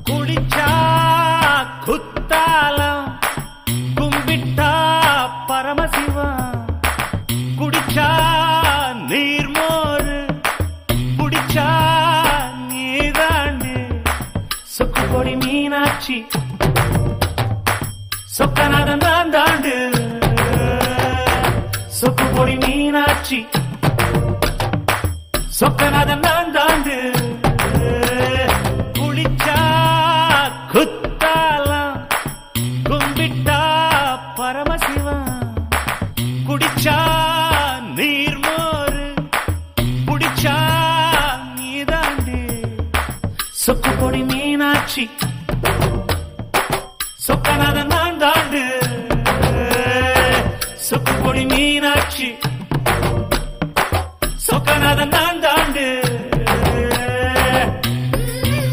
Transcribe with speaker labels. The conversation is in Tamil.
Speaker 1: குடிச்சா குத்தாலம் கும்பிட்டா பரமசிவம் குடிச்சா நீர்மோரு குடிச்சா நீதாண்டு சொக்கு பொடி மீனாட்சி சொக்கநாதன் தான் தாண்டு சொக்கு பொடி மீனாட்சி சொக்கநாதன் தான் தாண்டு குளிச்சா குத்தாலம் கும்பிட்டா பரமசிவம் குடிச்சா நீர்மோரு குடிச்சா நீதாண்டு சொக்கு பொடி மீனாட்சி சொக்கநாதன் தான் தாண்டு சொக்கு பொடி மீனாட்சி சொக்கநாதன் தான் தாண்டு